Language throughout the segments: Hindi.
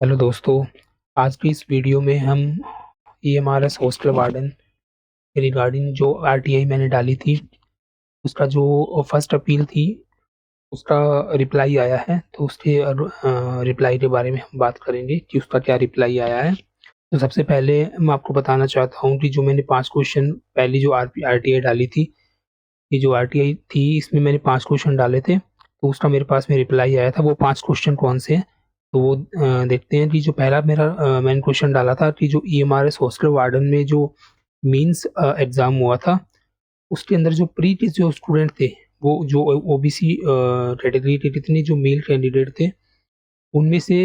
हेलो दोस्तों, आज की इस वीडियो में हम ईएमआरएस हॉस्टल वार्डन के रिगार्डिंग जो आरटीआई मैंने डाली थी, उसका जो फर्स्ट अपील थी, उसका रिप्लाई आया है। तो उसके रिप्लाई के बारे में हम बात करेंगे कि उसका क्या रिप्लाई आया है। तो सबसे पहले मैं आपको बताना चाहता हूँ कि जो मैंने 5 क्वेश्चन पहली जो आरटीआई डाली थी, ये जो आरटीआई थी इसमें मैंने 5 क्वेश्चन डाले थे। तो उसका मेरे पास में रिप्लाई आया था। वो 5 क्वेश्चन कौन से हैं? तो वो देखते हैं कि जो पहला मेरा मैंने क्वेश्चन डाला था कि जो ईएमआरएस हॉस्टल वार्डन में जो मेंस एग्ज़ाम हुआ था, उसके अंदर जो प्री के जो स्टूडेंट थे, वो जो ओबीसी कैटेगरी के कितने जो मेल कैंडिडेट थे, उनमें से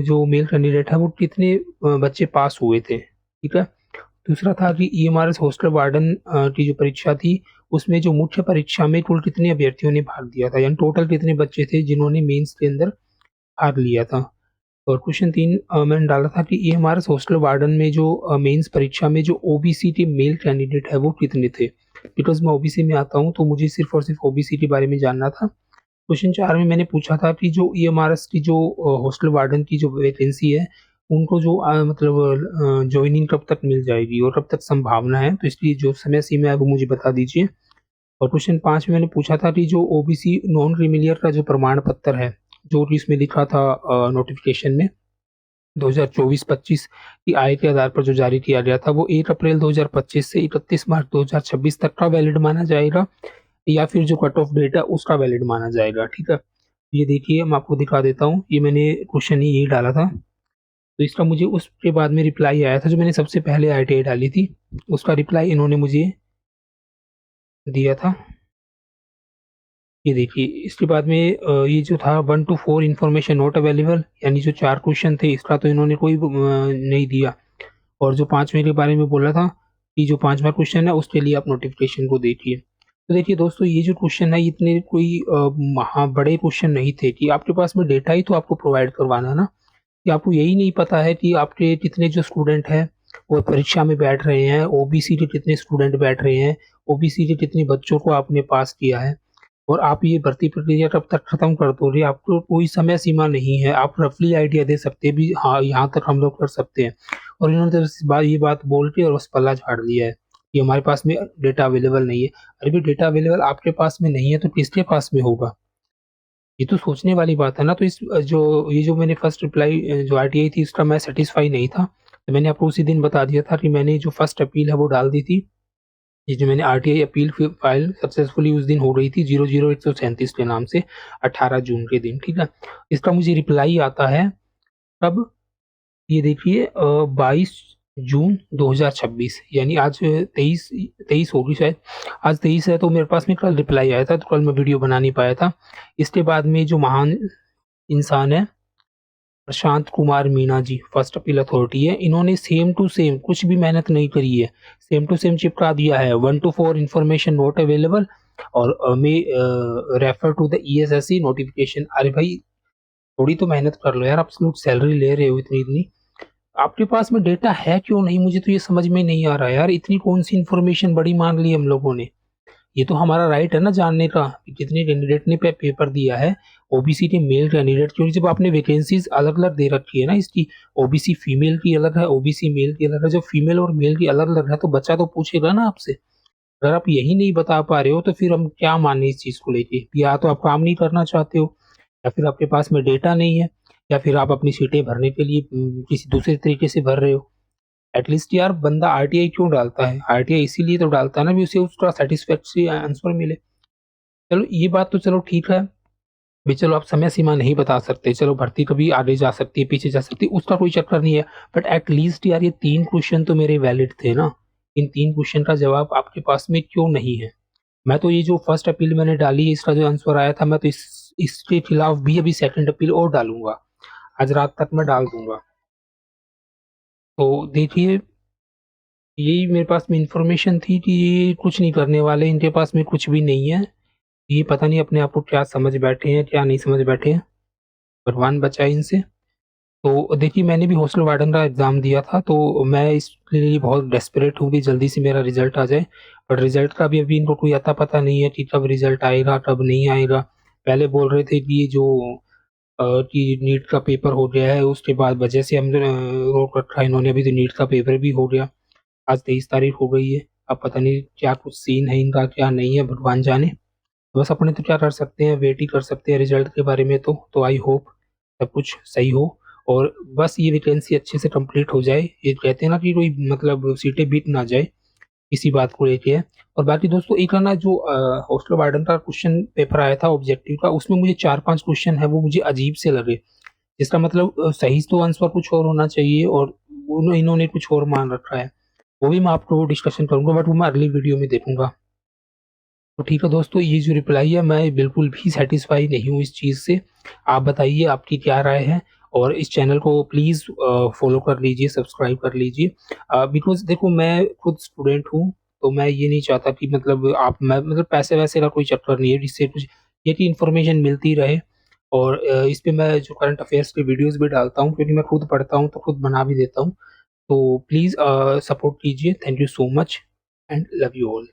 जो मेल कैंडिडेट है वो कितने बच्चे पास हुए थे, ठीक है? दूसरा था कि ईएमआरएस हॉस्टल वार्डन की जो परीक्षा थी, उसमें जो मुख्य परीक्षा में कुल कितने अभ्यर्थियों ने भाग लिया था, यानी टोटल कितने बच्चे थे जिन्होंने मेंस के अंदर भाग लिया था। और क्वेश्चन 3 मैंने डाला था कि ईएमआरएस हॉस्टल वार्डन में जो मेंस परीक्षा में जो ओबीसी के मेल कैंडिडेट है वो कितने थे? बिकॉज़ मैं ओबीसी में आता हूँ, तो मुझे सिर्फ़ और सिर्फ़ ओबीसी के बारे में जानना था। क्वेश्चन 4 में मैंने पूछा था कि जो ईएमआरएस की जो हॉस्टल वार्डन की जो वैकेंसी है, उनको जो जॉइनिंग कब तक मिल जाएगी और कब तक संभावना है? तो इसकी जो समय सीमा है वो मुझे बता दीजिए। और क्वेश्चन 5 में मैंने पूछा था कि जो ओबीसी नॉन क्रीमिलियर का जो प्रमाण पत्र है, जो कि इसमें लिखा था नोटिफ़िकेशन में 2024-25 की आय के आधार पर जो जारी किया गया था, वो 1 अप्रैल 2025 से 31 मार्च 2026 तक का वैलिड माना जाएगा, या फिर जो कट ऑफ डेट है उसका वैलिड माना जाएगा, ठीक है? ये देखिए, मैं आपको दिखा देता हूँ, ये मैंने क्वेश्चन ही यही डाला था। तो इसका मुझे उसके बाद में रिप्लाई आया था, जो मैंने सबसे पहले आरटीआई डाली थी, उसका रिप्लाई इन्होंने मुझे दिया था। ये देखिए, इसके बाद में ये जो था 1 to 4 इन्फॉर्मेशन नॉट अवेलेबल, यानी जो 4 क्वेश्चन थे इसका तो इन्होंने कोई नहीं दिया। और जो 5वें के बारे में बोला था कि जो 5वां क्वेश्चन है उसके लिए आप नोटिफ़िकेशन को देखिए। तो देखिए दोस्तों, ये जो क्वेश्चन है इतने कोई महा बड़े क्वेश्चन नहीं थे कि आपके पास में डेटा ही तो आपको प्रोवाइड करवाना है ना, कि आपको यही नहीं पता है कि आपके कितने जो स्टूडेंट हैं वो परीक्षा में बैठ रहे हैं, ओबीसी के कितने स्टूडेंट बैठ रहे हैं, ओबीसी के कितने बच्चों को आपने पास किया है। और आप ये भर्ती प्रक्रिया कब तक खत्म कर दोगे? आपको कोई समय सीमा नहीं है। आप रफली आइडिया दे सकते हैं भी, हाँ, यहाँ तक हम लोग कर सकते हैं। और इन्होंने तो इस बात ये बात बोल के और बस पल्ला झाड़ दिया है कि हमारे पास में डेटा अवेलेबल नहीं है। अरे भाई, डेटा अवेलेबल आपके पास में नहीं है तो किसके पास में होगा? ये तो सोचने वाली बात है ना। तो इस जो ये जो मैंने फर्स्ट रिप्लाई जो आरटीआई थी इसका मैं सैटिस्फाई नहीं था। तो मैंने आपको उसी दिन बता दिया था कि मैंने जो फर्स्ट अपील है वो डाल दी थी। ये जो मैंने आरटीआई अपील फाइल सक्सेसफुली उस दिन हो रही थी 00137 के नाम से, 18 जून के दिन, ठीक है? इसका मुझे रिप्लाई आता है कब? ये देखिए, 22 जून 2026, यानी आज 23 23 होगी शायद। आज 23 है, तो मेरे पास में कल रिप्लाई आया था, तो कल मैं वीडियो बना नहीं पाया था। इसके बाद में जो महान इंसान है, प्रशांत कुमार मीणा जी, फर्स्ट अपील अथॉरिटी है, इन्होंने सेम टू सेम कुछ भी मेहनत नहीं करी है, सेम टू सेम चिपका दिया है 1 to 4 information not available or may refer to the ESSC notification. अरे भाई, थोड़ी तो मेहनत कर लो यार, आप लोग सैलरी ले रहे हो इतनी इतनी, आपके पास में डेटा है क्यों नहीं? मुझे तो ये समझ में नहीं आ रहा यार, इतनी कौन सी इन्फॉर्मेशन बड़ी मांग ली हम लोगों ने। ये तो हमारा राइट है ना जानने का कि कितने कैंडिडेट ने पेपर दिया है, ओबीसी के मेल कैंडिडेट, क्योंकि जब आपने वैकेंसीज अलग अलग दे रखी है ना, इसकी ओबीसी फीमेल की अलग है, ओबीसी मेल की अलग है, जब फीमेल और मेल की अलग अलग है तो बच्चा तो पूछेगा ना आपसे। अगर आप यही नहीं बता पा रहे हो तो फिर हम क्या माने इस चीज को लेके? या तो आप काम नहीं करना चाहते हो, या फिर आपके पास में डेटा नहीं है, या फिर आप अपनी सीटें भरने के लिए किसी दूसरे तरीके से भर रहे हो। एटलीस्ट यार, बंदा आरटीआई क्यों डालता है? आरटीआई इसीलिए तो डालता है ना भी उसे उसका सेटिस्फैक्टरी आंसर मिले। चलो, ये बात तो चलो ठीक है भी, चलो आप समय सीमा नहीं बता सकते, चलो भर्ती कभी आगे जा सकती है, पीछे जा सकती है, उसका कोई चक्कर नहीं है। बट एटलीस्ट यार, ये 3 क्वेश्चन तो मेरे वैलिड थे ना। इन 3 क्वेश्चन का जवाब आपके पास में क्यों नहीं है? मैं तो ये जो फर्स्ट अपील मैंने डाली है इसका जो आंसर आया था, मैं तो इसके खिलाफ भी अभी सेकंड अपील और डालूंगा। आज रात तक मैं डाल दूंगा। तो देखिए, यही मेरे पास में इंफॉर्मेशन थी कि ये कुछ नहीं करने वाले, इनके पास में कुछ भी नहीं है। ये पता नहीं अपने आप को क्या समझ बैठे हैं, क्या नहीं समझ बैठे हैं, भगवान बचाए इनसे। तो देखिए, मैंने भी हॉस्टल वार्डन का एग्ज़ाम दिया था, तो मैं इसके लिए बहुत डेस्परेट हूँ कि जल्दी से मेरा रिज़ल्ट आ जाए। बट रिज़ल्ट का भी अभी इनको कोई अता-पता नहीं है कि कब रिज़ल्ट आएगा, कब नहीं आएगा। पहले बोल रहे थे कि ये जो कि नीट का पेपर हो गया है, उसके बाद वजह से हम रोक रखा है इन्होंने, अभी तो नीट का पेपर भी हो गया। आज 23 तारीख हो गई है, अब पता नहीं क्या कुछ सीन है इनका, क्या नहीं है, भगवान जाने। बस अपने तो क्या कर सकते हैं, वेट ही कर सकते हैं रिजल्ट के बारे में। तो आई होप सब कुछ सही हो और बस ये वैकेंसी अच्छे से कंप्लीट हो जाए। ये कहते हैं ना कि कोई मतलब सीटें बीत ना जाए, इसी बात को लेके है। और बाकी दोस्तों एक है ना जो हॉस्टल वार्डन का क्वेश्चन पेपर आया था ऑब्जेक्टिव का, उसमें मुझे 4-5 क्वेश्चन है वो मुझे अजीब से लगे। इसका मतलब सही तो आंसर कुछ और होना चाहिए और इन्होंने कुछ और मान रखा है। वो भी मैं आपको डिस्कशन करूंगा, बट वो मैं अगली वीडियो में देखूंगा। तो ठीक है दोस्तों, ये जो रिप्लाई है मैं बिल्कुल भी सेटिस्फाई नहीं हूँ इस चीज़ से। आप बताइए आपकी क्या राय है, और इस चैनल को प्लीज़ फॉलो कर लीजिए, सब्सक्राइब कर लीजिए। बिकॉज देखो मैं खुद स्टूडेंट हूँ, तो मैं ये नहीं चाहता कि मतलब आप मैं मतलब पैसे वैसे का कोई चक्कर नहीं है, जिससे कुछ ये कि इन्फॉर्मेशन मिलती रहे। और इस पे मैं जो करंट अफेयर्स के वीडियोस भी डालता हूँ, क्योंकि मैं खुद पढ़ता हूँ तो खुद बना भी देता हूँ। तो प्लीज़ सपोर्ट कीजिए। Thank you so much and love you all.